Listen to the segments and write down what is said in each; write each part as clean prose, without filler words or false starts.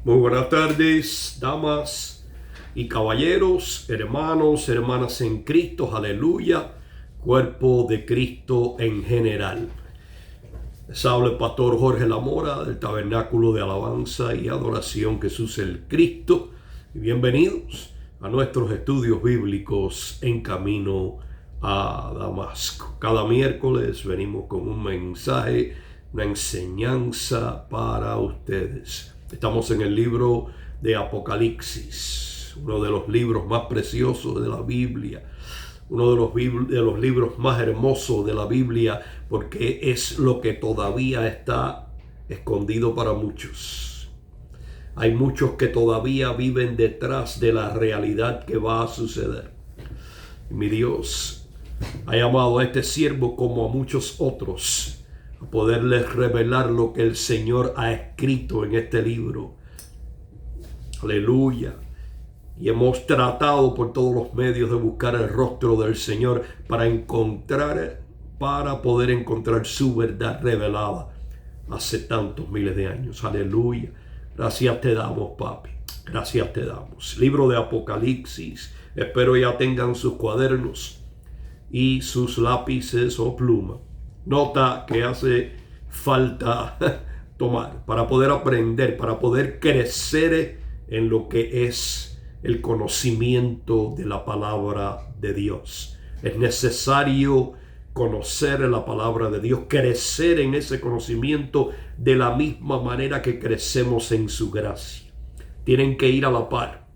Muy buenas tardes, damas y caballeros, hermanos, hermanas en Cristo, aleluya, cuerpo de Cristo en general. Les habla el pastor Jorge Lamora del Tabernáculo de Alabanza y Adoración Jesús el Cristo. Y bienvenidos a nuestros estudios bíblicos en camino a Damasco. Cada miércoles venimos con un mensaje, una enseñanza para ustedes. Estamos en el libro de Apocalipsis, uno de los libros más preciosos de la Biblia, uno de los libros más hermosos de la Biblia, porque es lo que todavía está escondido para muchos. Hay muchos que todavía viven detrás de la realidad que va a suceder. Y mi Dios ha llamado a este siervo como a muchos otros a poderles revelar lo que el Señor ha escrito en este libro. Aleluya. Y hemos tratado por todos los medios de buscar el rostro del Señor para poder encontrar su verdad revelada hace tantos miles de años. Aleluya. Gracias te damos, papi. Gracias te damos. Libro de Apocalipsis. Espero ya tengan sus cuadernos y sus lápices o plumas. Nota que hace falta tomar para poder aprender, para poder crecer en lo que es el conocimiento de la palabra de Dios. Es necesario conocer la palabra de Dios, crecer en ese conocimiento de la misma manera que crecemos en su gracia. Tienen que ir a la par.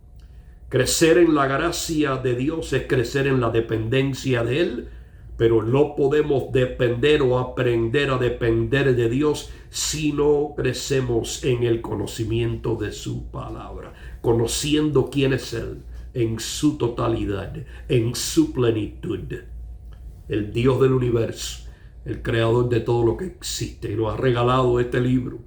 Crecer en la gracia de Dios es crecer en la dependencia de Él, pero no podemos depender o aprender a depender de Dios si no crecemos en el conocimiento de su palabra, conociendo quién es Él en su totalidad, en su plenitud. El Dios del universo, el creador de todo lo que existe, nos ha regalado este libro.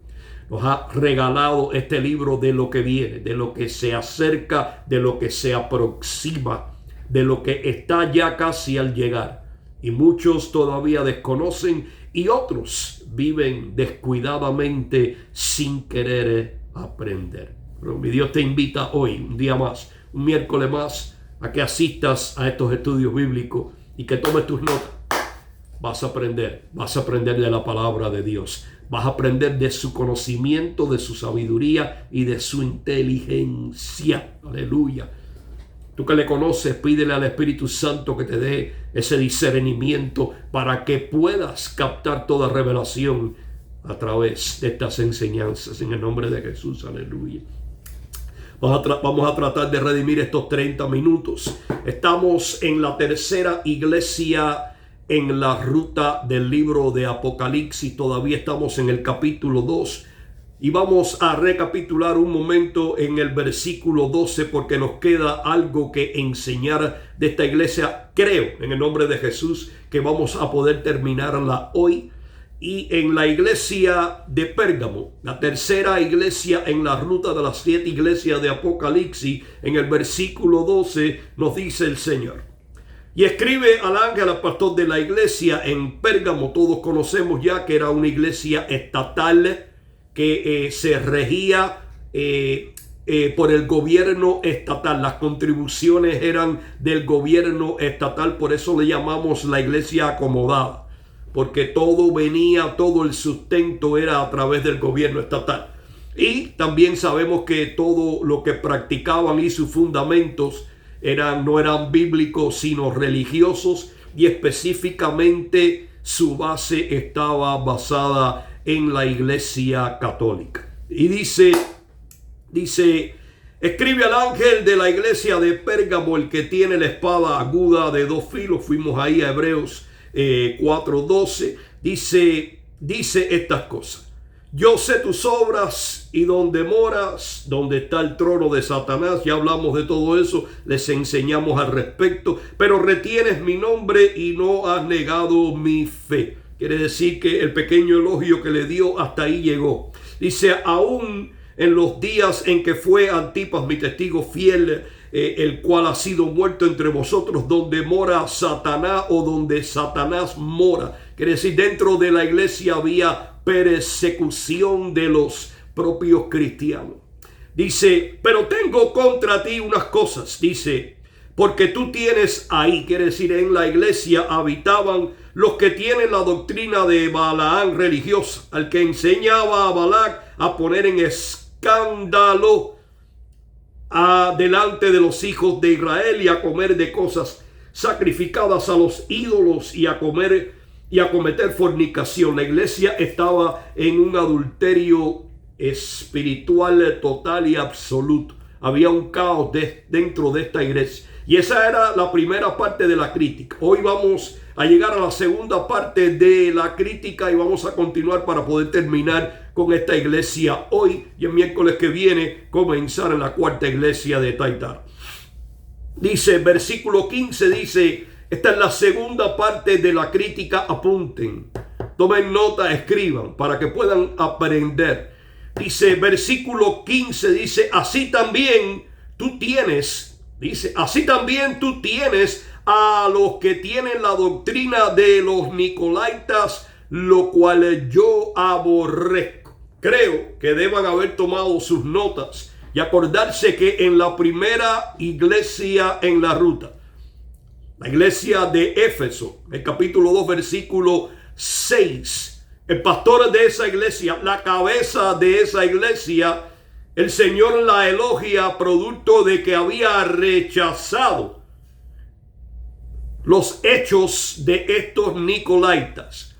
Nos ha regalado este libro de lo que viene, de lo que se acerca, de lo que se aproxima, de lo que está ya casi al llegar. Y muchos todavía desconocen y otros viven descuidadamente sin querer aprender. Pero mi Dios te invita hoy, un día más, un miércoles más, a que asistas a estos estudios bíblicos y que tomes tus notas. Vas a aprender de la palabra de Dios. Vas a aprender de su conocimiento, de su sabiduría y de su inteligencia. Aleluya. Tú que le conoces, pídele al Espíritu Santo que te dé ese discernimiento para que puedas captar toda revelación a través de estas enseñanzas. En el nombre de Jesús, aleluya. Vamos a tratar de redimir estos 30 minutos. Estamos en la tercera iglesia en la ruta del libro de Apocalipsis. Todavía estamos en el capítulo 2. Y vamos a recapitular un momento en el versículo 12 porque nos queda algo que enseñar de esta iglesia. Creo en el nombre de Jesús que vamos a poder terminarla hoy. Y en la iglesia de Pérgamo, la tercera iglesia en la ruta de las 7 iglesias de Apocalipsis, en el versículo 12 nos dice el Señor. Y escribe al ángel, al pastor de la iglesia en Pérgamo. Todos conocemos ya que era una iglesia estatal que se regía por el gobierno estatal. Las contribuciones eran del gobierno estatal, por eso le llamamos la iglesia acomodada, porque todo el sustento era a través del gobierno estatal. Y también sabemos que todo lo que practicaban y sus fundamentos no eran bíblicos sino religiosos, y específicamente su base estaba basada en la iglesia católica. Y dice, escribe al ángel de la iglesia de Pérgamo, el que tiene la espada aguda de 2 filos. Fuimos ahí a Hebreos 4:12. Dice estas cosas. Yo sé tus obras y donde moras, donde está el trono de Satanás. Ya hablamos de todo eso, les enseñamos al respecto. Pero retienes mi nombre y no has negado mi fe. Quiere decir que el pequeño elogio que le dio hasta ahí llegó. Dice, aún en los días en que fue Antipas mi testigo fiel, el cual ha sido muerto entre vosotros, donde mora Satanás o donde Satanás mora. Quiere decir, dentro de la iglesia había persecución de los propios cristianos. Dice, pero tengo contra ti unas cosas. Dice, porque tú tienes ahí, quiere decir, en la iglesia habitaban los que tienen la doctrina de Balaam religiosa, al que enseñaba a Balac a poner en escándalo delante de los hijos de Israel y a comer de cosas sacrificadas a los ídolos y a comer y a cometer fornicación. La iglesia estaba en un adulterio espiritual total y absoluto. Había un caos dentro de esta iglesia. Y esa era la primera parte de la crítica. Hoy vamos a llegar a la segunda parte de la crítica y vamos a continuar para poder terminar con esta iglesia hoy y el miércoles que viene comenzar en la cuarta iglesia de Taitar. Dice, versículo 15, dice, esta es la segunda parte de la crítica, apunten, tomen nota, escriban para que puedan aprender. Dice, versículo 15, dice, así también tú tienes a los que tienen la doctrina de los Nicolaitas, lo cual yo aborrezco. Creo que deban haber tomado sus notas y acordarse que en la primera iglesia en la ruta, la iglesia de Éfeso, el capítulo 2, versículo 6, el pastor de esa iglesia, la cabeza de esa iglesia, el Señor la elogia producto de que había rechazado los hechos de estos Nicolaitas.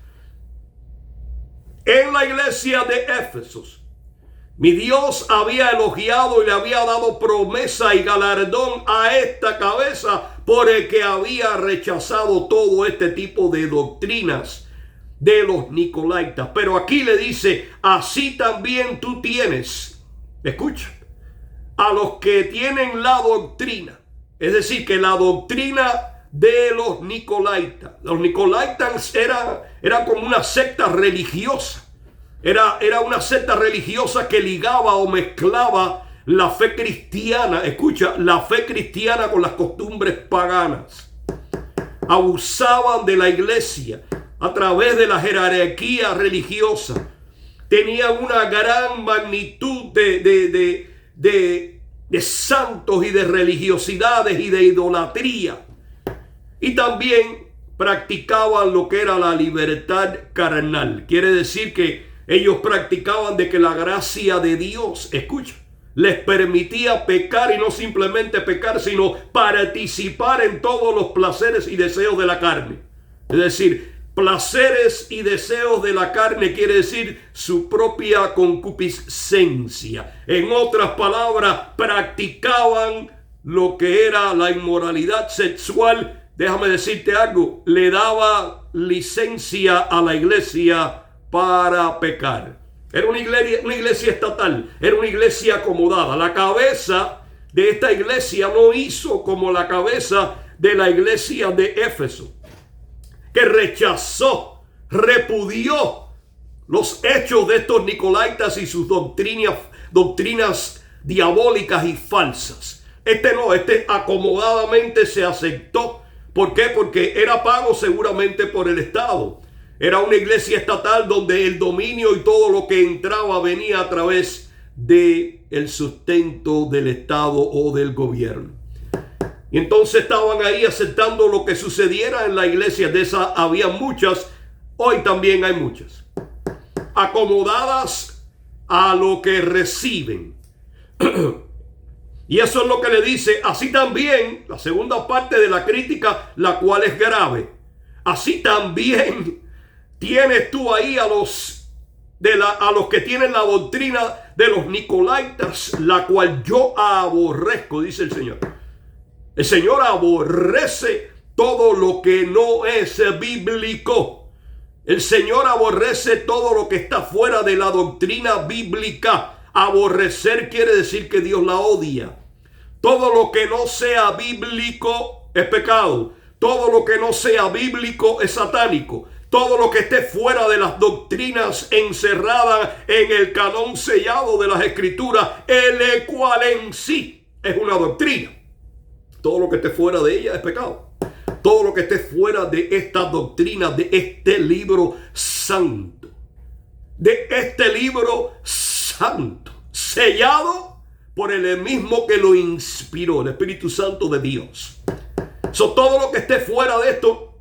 En la iglesia de Éfeso, mi Dios había elogiado y le había dado promesa y galardón a esta cabeza por el que había rechazado todo este tipo de doctrinas de los Nicolaitas. Pero aquí le dice, así también tú tienes, escucha, a los que tienen la doctrina. Es decir, que la doctrina de los Nicolaitas. Los Nicolaitas era como una secta religiosa. Era una secta religiosa que ligaba o mezclaba la fe cristiana. Escucha, la fe cristiana con las costumbres paganas. Abusaban de la iglesia a través de la jerarquía religiosa. Tenían una gran magnitud de santos y de religiosidades y de idolatría. Y también practicaban lo que era la libertad carnal. Quiere decir que ellos practicaban de que la gracia de Dios, escucha, les permitía pecar y no simplemente pecar, sino participar en todos los placeres y deseos de la carne. Es decir, placeres y deseos de la carne quiere decir su propia concupiscencia. En otras palabras, practicaban lo que era la inmoralidad sexual. Déjame decirte algo, le daba licencia a la iglesia para pecar. Era una iglesia estatal, era una iglesia acomodada. La cabeza de esta iglesia no hizo como la cabeza de la iglesia de Éfeso, que rechazó, repudió los hechos de estos Nicolaitas y sus doctrinas diabólicas y falsas. Este acomodadamente se aceptó. ¿Por qué? Porque era pago seguramente por el Estado. Era una iglesia estatal donde el dominio y todo lo que entraba venía a través del sustento del Estado o del gobierno. Y entonces estaban ahí aceptando lo que sucediera en la iglesia. De esas había muchas, hoy también hay muchas. Acomodadas a lo que reciben. Y eso es lo que le dice, así también, la segunda parte de la crítica, la cual es grave. Así también tienes tú ahí a los que tienen la doctrina de los Nicolaitas, la cual yo aborrezco, dice el Señor. El Señor aborrece todo lo que no es bíblico. El Señor aborrece todo lo que está fuera de la doctrina bíblica. Aborrecer quiere decir que Dios la odia. Todo lo que no sea bíblico es pecado. Todo lo que no sea bíblico es satánico. Todo lo que esté fuera de las doctrinas encerradas en el canón sellado de las Escrituras, el cual en sí es una doctrina. Todo lo que esté fuera de ella es pecado. Todo lo que esté fuera de esta doctrina, de este libro santo, de este libro santo, sellado por el mismo que lo inspiró, el Espíritu Santo de Dios. Todo lo que esté fuera de esto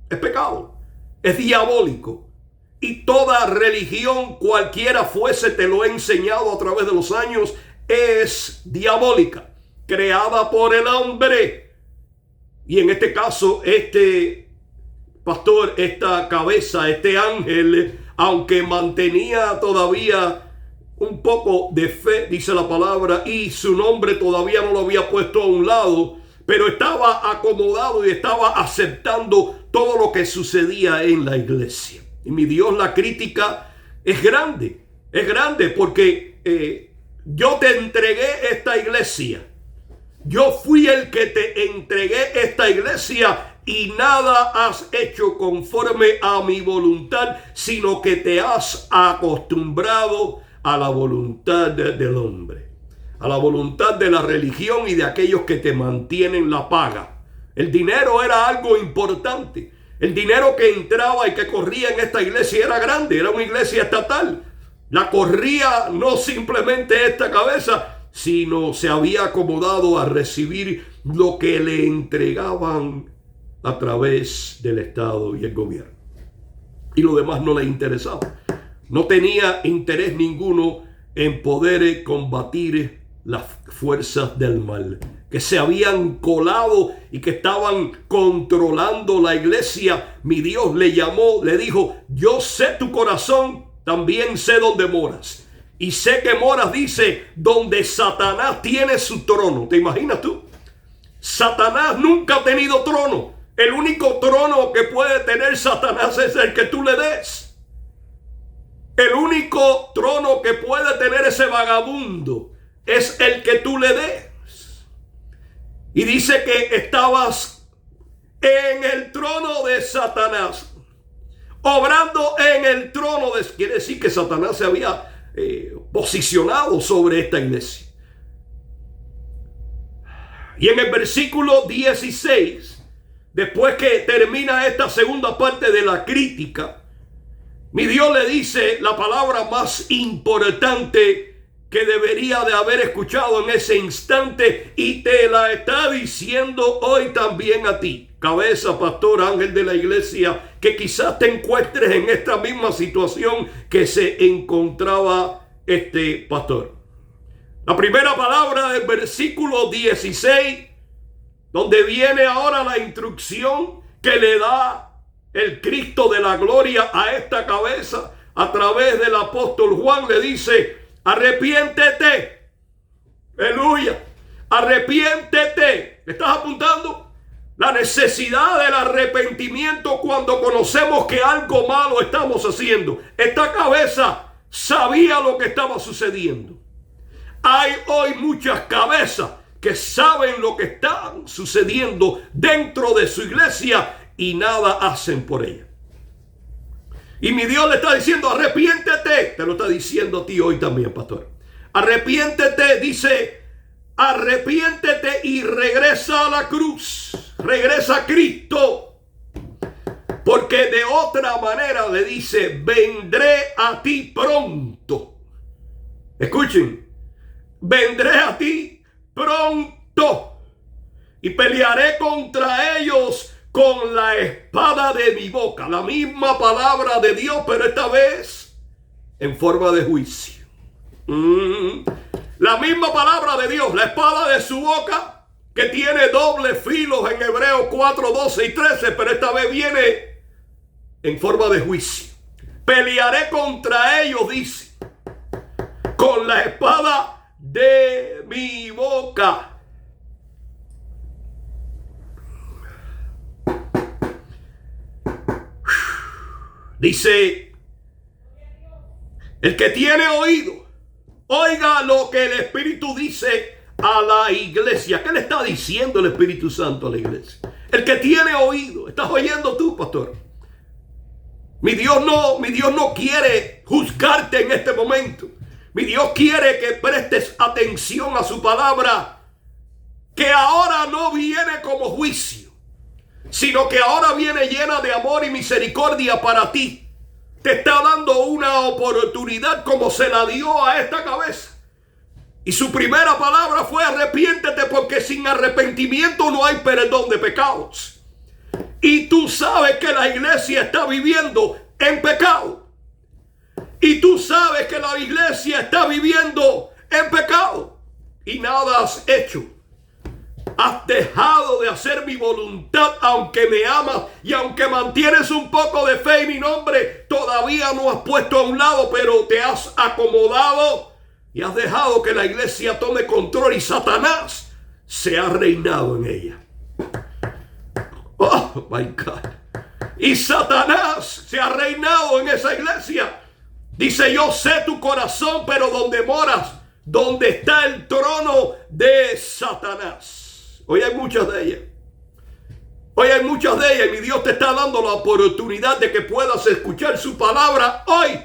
es pecado, es diabólico. Y toda religión, cualquiera fuese, te lo he enseñado a través de los años, es diabólica, creada por el hombre. Y en este caso, este pastor, esta cabeza, este ángel, aunque mantenía todavía un poco de fe, dice la palabra, y su nombre todavía no lo había puesto a un lado, pero estaba acomodado y estaba aceptando todo lo que sucedía en la iglesia. Y mi Dios, la crítica es grande porque yo te entregué esta iglesia. Yo fui el que te entregué esta iglesia y nada has hecho conforme a mi voluntad, sino que te has acostumbrado a la voluntad del hombre, a la voluntad de la religión y de aquellos que te mantienen la paga. El dinero era algo importante. El dinero que entraba y que corría en esta iglesia era grande, era una iglesia estatal. La corría no simplemente esta cabeza, sino se había acomodado a recibir lo que le entregaban a través del Estado y el gobierno. Y lo demás no le interesaba. No tenía interés ninguno en poder combatir las fuerzas del mal que se habían colado y que estaban controlando la iglesia. Mi Dios le llamó, le dijo: yo sé tu corazón, también sé dónde moras. Y sé que moras, dice, donde Satanás tiene su trono. ¿Te imaginas tú? Satanás nunca ha tenido trono. El único trono que puede tener Satanás es el que tú le des. El único trono que puede tener ese vagabundo es el que tú le des. Y dice que estabas en el trono de Satanás, obrando en el trono de... Quiere decir que Satanás se había posicionado sobre esta iglesia. Y en el versículo 16, después que termina esta segunda parte de la crítica, mi Dios le dice la palabra más importante que debería de haber escuchado en ese instante, y te la está diciendo hoy también a ti, cabeza, pastor, ángel de la iglesia, que quizás te encuentres en esta misma situación que se encontraba este pastor. La primera palabra del versículo 16, donde viene ahora la instrucción que le da el Cristo de la gloria a esta cabeza a través del apóstol Juan, le dice: arrepiéntete. Aleluya. Arrepiéntete. ¿Me estás apuntando? La necesidad del arrepentimiento cuando conocemos que algo malo estamos haciendo. Esta cabeza sabía lo que estaba sucediendo. Hay hoy muchas cabezas que saben lo que está sucediendo dentro de su iglesia y nada hacen por ella. Y mi Dios le está diciendo: arrepiéntete. Te lo está diciendo a ti hoy también, pastor. Arrepiéntete, dice, arrepiéntete y regresa a la cruz. Regresa a Cristo. Porque de otra manera le dice: vendré a ti pronto. Escuchen. Vendré a ti pronto. Y pelearé contra ellos con la espada de mi boca. La misma palabra de Dios, pero esta vez en forma de juicio. La misma palabra de Dios, la espada de su boca, que tiene doble filo en Hebreos 4, 12 y 13, pero esta vez viene en forma de juicio. Pelearé contra ellos, dice, con la espada de mi boca. Dice: el que tiene oído, oiga lo que el Espíritu dice a la iglesia. ¿Qué le está diciendo el Espíritu Santo a la iglesia? El que tiene oído. ¿Estás oyendo tú, pastor? Mi Dios no quiere juzgarte en este momento. Mi Dios quiere que prestes atención a su palabra, que ahora no viene como juicio, sino que ahora viene llena de amor y misericordia para ti. Te está dando una oportunidad como se la dio a esta cabeza. Y su primera palabra fue arrepiéntete, porque sin arrepentimiento no hay perdón de pecados. Y tú sabes que la iglesia está viviendo en pecado. Y tú sabes que la iglesia está viviendo en pecado. Y nada has hecho. Has dejado de hacer mi voluntad, aunque me amas y aunque mantienes un poco de fe en mi nombre, todavía no has puesto a un lado, pero te has acomodado y has dejado que la iglesia tome control y Satanás se ha reinado en ella. Oh my God. Y Satanás se ha reinado en esa iglesia. Dice, yo sé tu corazón, pero donde moras, donde está el trono de Satanás. Hoy hay muchas de ellas. Hoy hay muchas de ellas y mi Dios te está dando la oportunidad de que puedas escuchar su palabra hoy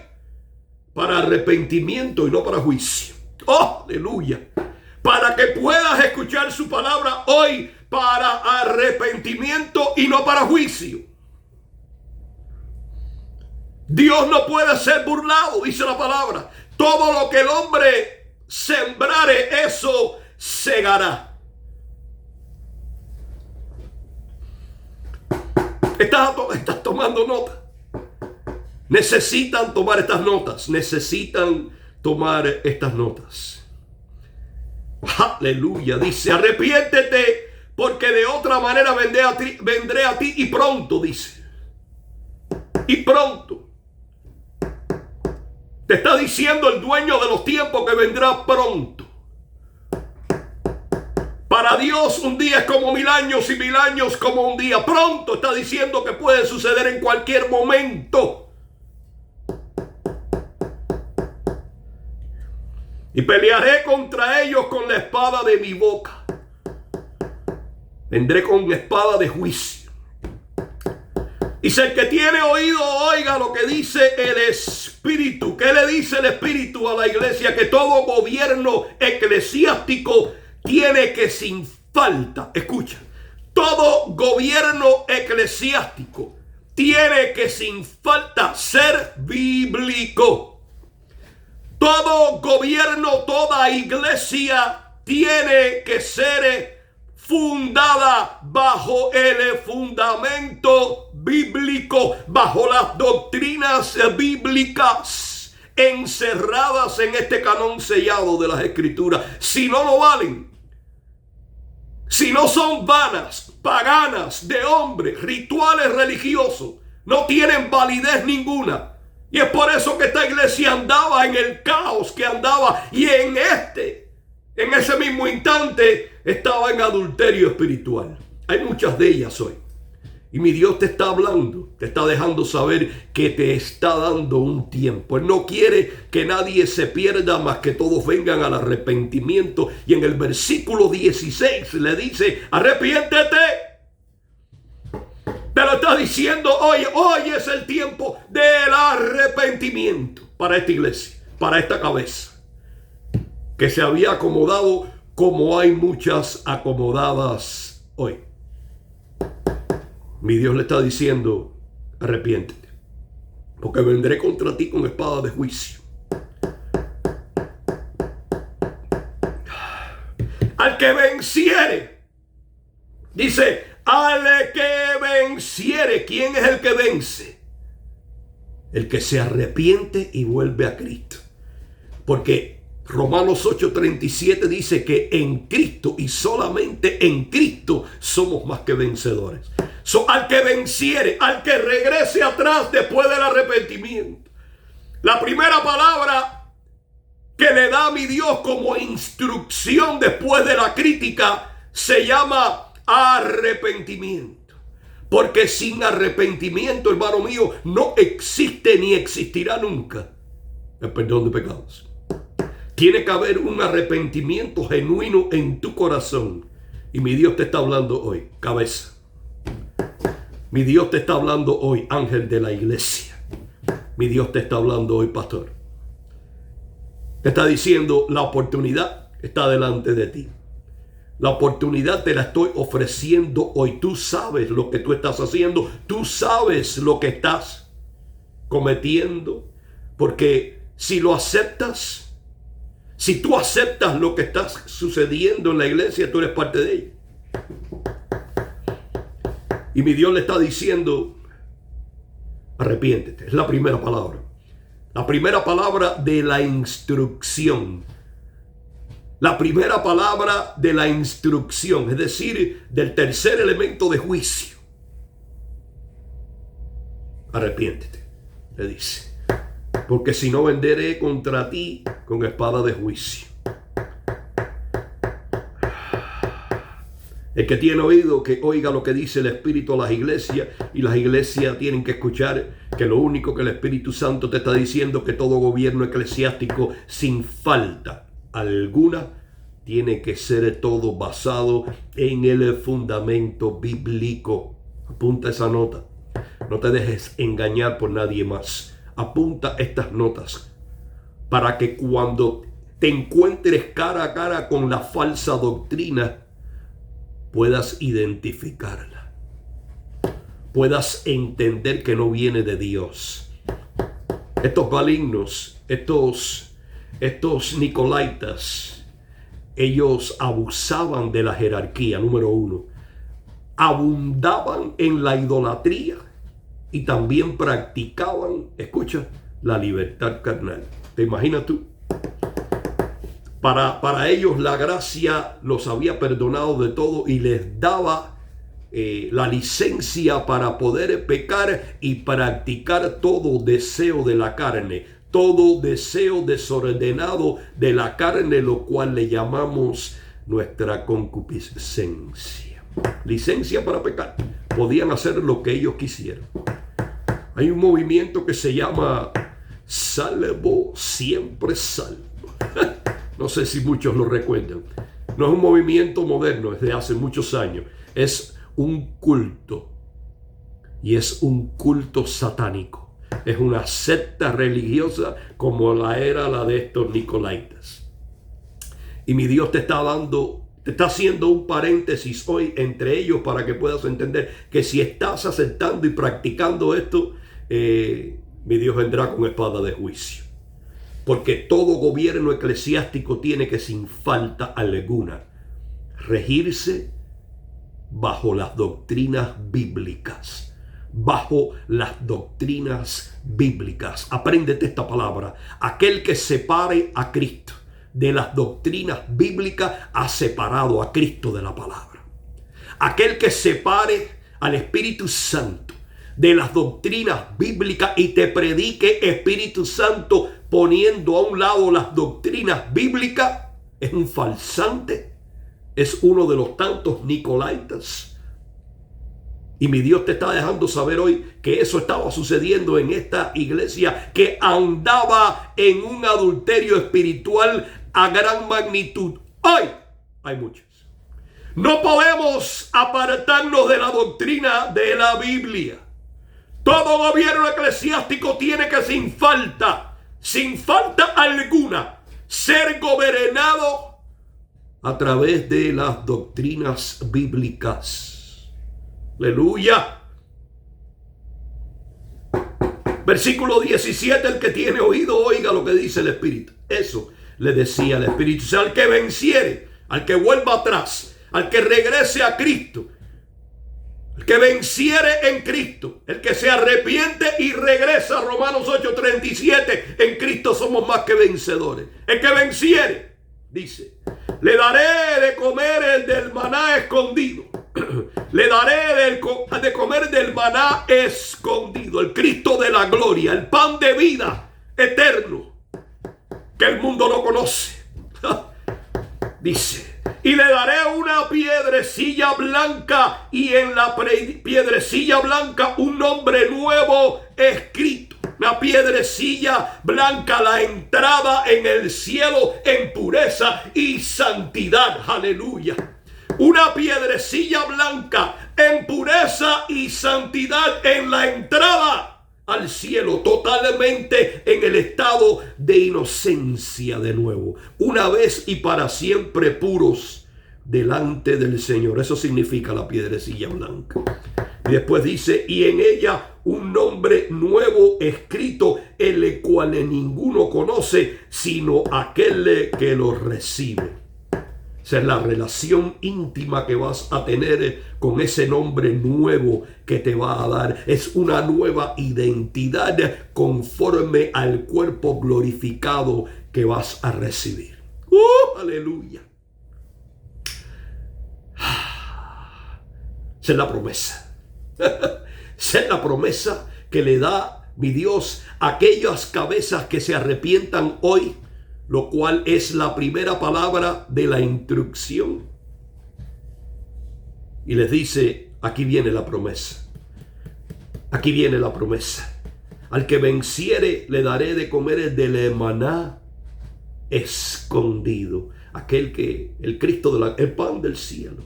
para arrepentimiento y no para juicio. ¡Oh, aleluya! Para que puedas escuchar su palabra hoy para arrepentimiento y no para juicio. Dios no puede ser burlado, dice la palabra. Todo lo que el hombre sembrare, eso segará. Estás tomando nota. Necesitan tomar estas notas. Necesitan tomar estas notas. Aleluya. Dice, arrepiéntete, porque de otra manera vendré a ti y pronto, dice. Y pronto. Te está diciendo el dueño de los tiempos que vendrá pronto. Para Dios un día es como 1000 años y 1000 años como un día. Pronto está diciendo que puede suceder en cualquier momento. Y pelearé contra ellos con la espada de mi boca. Vendré con espada de juicio. Y si el que tiene oído oiga lo que dice el Espíritu. ¿Qué le dice el Espíritu a la iglesia? Que todo gobierno eclesiástico tiene que sin falta, escucha, todo gobierno eclesiástico tiene que sin falta ser bíblico. Todo gobierno, toda iglesia tiene que ser fundada bajo el fundamento bíblico, bajo las doctrinas bíblicas encerradas en este canon sellado de las Escrituras. Si no, no valen. Si no son vanas, paganas, de hombre, rituales religiosos, no tienen validez ninguna. Y es por eso que esta iglesia andaba en el caos que andaba. Y en ese mismo instante, estaba en adulterio espiritual. Hay muchas de ellas hoy. Y mi Dios te está hablando, te está dejando saber que te está dando un tiempo. Él no quiere que nadie se pierda, más que todos vengan al arrepentimiento. Y en el versículo 16 le dice, arrepiéntete. Te lo está diciendo hoy es el tiempo del arrepentimiento para esta iglesia, para esta cabeza, que se había acomodado como hay muchas acomodadas hoy. Mi Dios le está diciendo, arrepiéntete, porque vendré contra ti con espada de juicio. Al que venciere, dice, al que venciere. ¿Quién es el que vence? El que se arrepiente y vuelve a Cristo. Porque Romanos 8:37 dice que en Cristo y solamente en Cristo somos más que vencedores. Al que venciere, al que regrese atrás después del arrepentimiento. La primera palabra que le da a mi Dios como instrucción después de la crítica se llama arrepentimiento. Porque sin arrepentimiento, hermano mío, no existe ni existirá nunca el perdón de pecados. Tiene que haber un arrepentimiento genuino en tu corazón. Y mi Dios te está hablando hoy, cabeza. Mi Dios te está hablando hoy, ángel de la iglesia. Mi Dios te está hablando hoy, pastor. Te está diciendo, la oportunidad está delante de ti. La oportunidad te la estoy ofreciendo hoy. Tú sabes lo que tú estás haciendo. Tú sabes lo que estás cometiendo. Porque si lo aceptas, Si tú aceptas lo que está sucediendo en la iglesia, tú eres parte de ella. Y mi Dios le está diciendo, arrepiéntete. Es la primera palabra. La primera palabra de la instrucción. La primera palabra de la instrucción, es decir, del tercer elemento de juicio. Arrepiéntete, le dice. Porque si no, venderé contra ti con espada de juicio. El que tiene oído, que oiga lo que dice el Espíritu a las iglesias. Y las iglesias tienen que escuchar que lo único que el Espíritu Santo te está diciendo, que todo gobierno eclesiástico sin falta alguna tiene que ser todo basado en el fundamento bíblico. Apunta esa nota. No te dejes engañar por nadie más. Apunta estas notas para que cuando te encuentres cara a cara con la falsa doctrina, puedas identificarla, puedas entender que no viene de Dios. Estos malignos, estos nicolaitas, ellos abusaban de la jerarquía, número uno. Abundaban en la idolatría y también practicaban, escucha, la libertad carnal. ¿Te imaginas tú? Para ellos la gracia los había perdonado de todo y les daba la licencia para poder pecar y practicar todo deseo de la carne, todo deseo desordenado de la carne, lo cual le llamamos nuestra concupiscencia. Licencia para pecar. Podían hacer lo que ellos quisieran. Hay un movimiento que se llama Salvo, Siempre Salvo. No sé si muchos lo recuerdan. No es un movimiento moderno, es de hace muchos años. Es un culto. Y es un culto satánico. Es una secta religiosa como la era la de estos nicolaitas. Y mi Dios te está haciendo un paréntesis hoy entre ellos para que puedas entender que si estás aceptando y practicando esto, mi Dios vendrá con espada de juicio. Porque todo gobierno eclesiástico tiene que, sin falta alguna, regirse bajo las doctrinas bíblicas. Bajo las doctrinas bíblicas. Apréndete esta palabra. Aquel que separe a Cristo de las doctrinas bíblicas ha separado a Cristo de la palabra. Aquel que separe al Espíritu Santo de las doctrinas bíblicas y te predique Espíritu Santo poniendo a un lado las doctrinas bíblicas, es un falsante, es uno de los tantos nicolaitas. Y mi Dios te está dejando saber hoy que eso estaba sucediendo en esta iglesia que andaba en un adulterio espiritual a gran magnitud. Hoy hay muchos. No podemos apartarnos de la doctrina de la Biblia. Todo gobierno eclesiástico tiene que sin falta alguna, ser gobernado a través de las doctrinas bíblicas. Aleluya. Versículo 17, el que tiene oído, oiga lo que dice el Espíritu. Eso le decía el Espíritu. O sea, al que venciere, al que vuelva atrás, al que regrese a Cristo, el que venciere en Cristo, el que se arrepiente y regresa, Romanos 8:37, en Cristo somos más que vencedores. El que venciere, dice, le daré de comer el del maná escondido. Le daré de comer del maná escondido, el Cristo de la gloria, el pan de vida eterno que el mundo no conoce. Dice, y le daré una piedrecilla blanca y en la piedrecilla blanca un nombre nuevo escrito. Una piedrecilla blanca, la entrada en el cielo en pureza y santidad. Aleluya. Una piedrecilla blanca en pureza y santidad en la entrada al cielo, totalmente en el estado de inocencia de nuevo, una vez y para siempre puros delante del Señor. Eso significa la piedrecilla blanca. Y después dice, y en ella un nombre nuevo escrito, el cual ninguno conoce, sino aquel que lo recibe. Esa es la relación íntima que vas a tener con ese nombre nuevo que te va a dar. Es una nueva identidad conforme al cuerpo glorificado que vas a recibir. Aleluya. Esa es la promesa. Esa es la promesa que le da mi Dios a aquellas cabezas que se arrepientan hoy, lo cual es la primera palabra de la instrucción. Y les dice, aquí viene la promesa. Aquí viene la promesa. Al que venciere le daré de comer del maná escondido. Aquel que, el Cristo, el pan del cielo,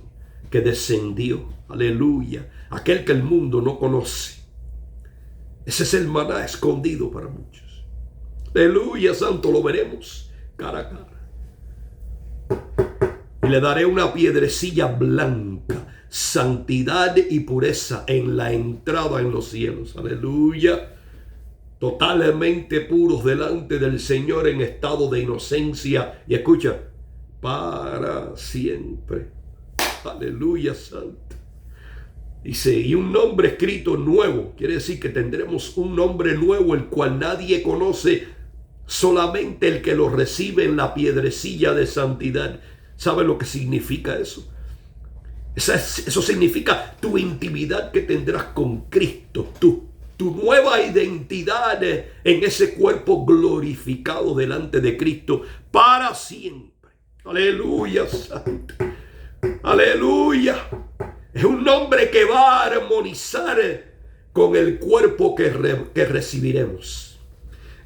que descendió. Aleluya. Aquel que el mundo no conoce. Ese es el maná escondido para muchos. Aleluya, santo, lo veremos cara a cara. Y le daré una piedrecilla blanca, santidad y pureza en la entrada en los cielos. Aleluya. Totalmente puros delante del Señor en estado de inocencia. Y escucha, para siempre. Aleluya, santo. Dice, y un nombre escrito nuevo. Quiere decir que tendremos un nombre nuevo, el cual nadie conoce, solamente el que lo recibe en la piedrecilla de santidad. ¿Sabe lo que significa eso? Eso significa tu intimidad que tendrás con Cristo. Tu nueva identidad en ese cuerpo glorificado delante de Cristo para siempre. Aleluya, santo. Aleluya. Es un nombre que va a armonizar con el cuerpo que recibiremos.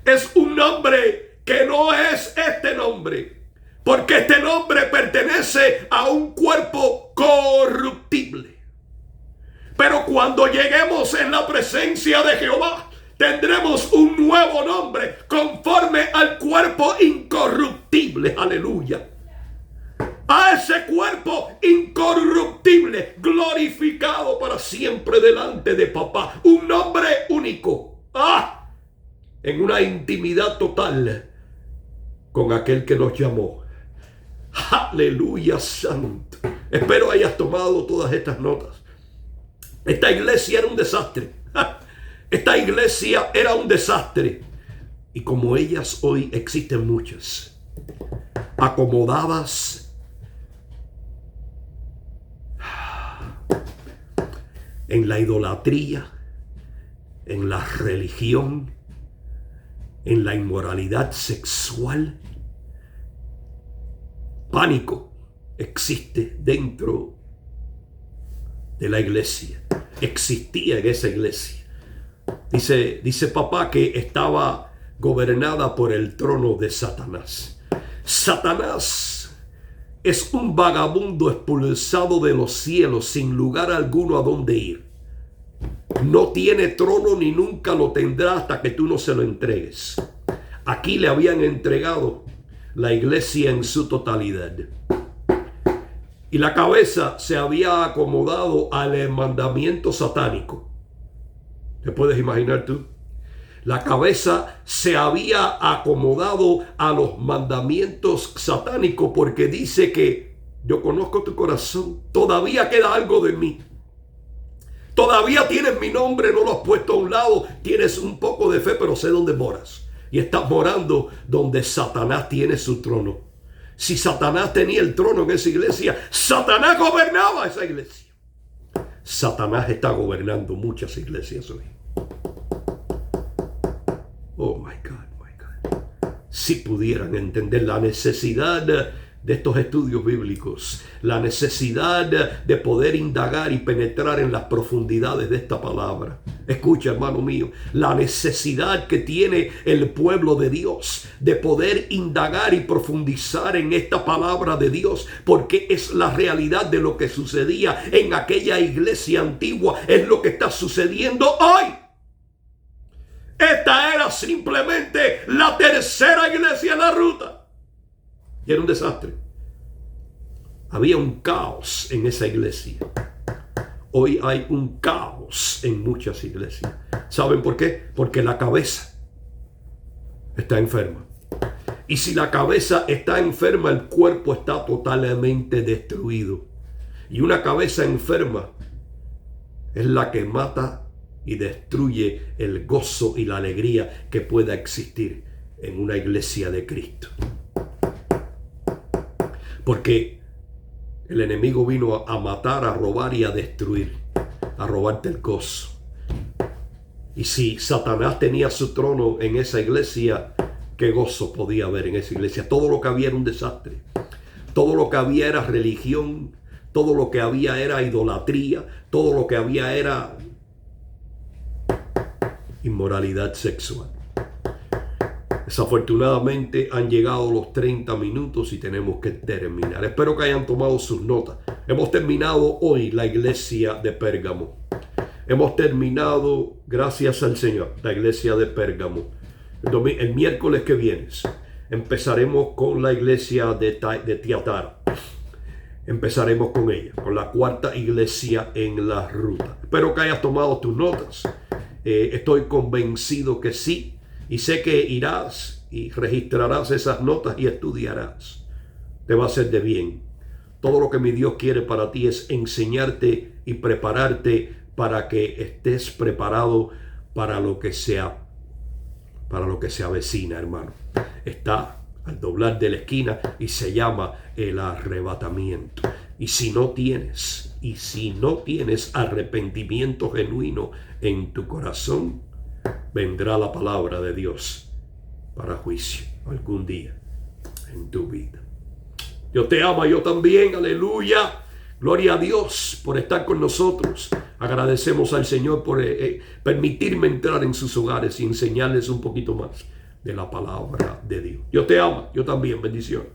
Es un nombre que no es este nombre, porque este nombre pertenece a un cuerpo corruptible. Pero cuando lleguemos en la presencia de Jehová, tendremos un nuevo nombre conforme al cuerpo incorruptible. Aleluya. A ese cuerpo incorruptible, glorificado para siempre delante de papá. Un nombre único. En una intimidad total con aquel que nos llamó. Aleluya, santo. Espero hayas tomado todas estas notas. Esta iglesia era un desastre. Esta iglesia era un desastre. Y como ellas hoy existen muchas, acomodadas en la idolatría, en la religión, en la inmoralidad sexual. Pánico existe dentro de la iglesia. Existía en esa iglesia. Dice papá que estaba gobernada por el trono de Satanás. Satanás es un vagabundo expulsado de los cielos sin lugar alguno a dónde ir. No tiene trono ni nunca lo tendrá hasta que tú no se lo entregues. Aquí le habían entregado la iglesia en su totalidad. Y la cabeza se había acomodado al mandamiento satánico. ¿Te puedes imaginar tú? La cabeza se había acomodado a los mandamientos satánicos porque dice que yo conozco tu corazón, todavía queda algo de mí. Todavía tienes mi nombre, no lo has puesto a un lado, tienes un poco de fe, pero sé dónde moras. Y estás morando donde Satanás tiene su trono. Si Satanás tenía el trono en esa iglesia, Satanás gobernaba esa iglesia. Satanás está gobernando muchas iglesias hoy. Oh my God, my God. Si pudieran entender la necesidad de estos estudios bíblicos, la necesidad de poder indagar y penetrar en las profundidades de esta palabra. Escucha, hermano mío, la necesidad que tiene el pueblo de Dios de poder indagar y profundizar en esta palabra de Dios, porque es la realidad de lo que sucedía en aquella iglesia antigua, es lo que está sucediendo hoy. Esta era simplemente la tercera iglesia en la ruta. Y era un desastre. Había un caos en esa iglesia. Hoy hay un caos en muchas iglesias. ¿Saben por qué? Porque la cabeza está enferma. Y si la cabeza está enferma, el cuerpo está totalmente destruido. Y una cabeza enferma es la que mata y destruye el gozo y la alegría que pueda existir en una iglesia de Cristo. Porque el enemigo vino a matar, a robar y a destruir, a robarte el gozo. Y si Satanás tenía su trono en esa iglesia, ¿qué gozo podía haber en esa iglesia? Todo lo que había era un desastre. Todo lo que había era religión. Todo lo que había era idolatría. Todo lo que había era inmoralidad sexual. Desafortunadamente han llegado los 30 minutos y tenemos que terminar. Espero que hayan tomado sus notas. Hemos terminado hoy la iglesia de Pérgamo. Hemos terminado, gracias al Señor, la iglesia de Pérgamo. El miércoles que viene empezaremos con la iglesia de Tiatara. Empezaremos con ella, con la cuarta iglesia en la ruta. Espero que hayas tomado tus notas. Estoy convencido que sí. Y sé que irás y registrarás esas notas y estudiarás. Te va a hacer de bien. Todo lo que mi Dios quiere para ti es enseñarte y prepararte para que estés preparado para lo que se avecina, hermano. Está al doblar de la esquina y se llama el arrebatamiento. Y si no tienes arrepentimiento genuino en tu corazón, vendrá la palabra de Dios para juicio algún día en tu vida. Dios te ama, yo también, aleluya. Gloria a Dios por estar con nosotros. Agradecemos al Señor por permitirme entrar en sus hogares y enseñarles un poquito más de la palabra de Dios. Dios te ama, yo también. Bendiciones.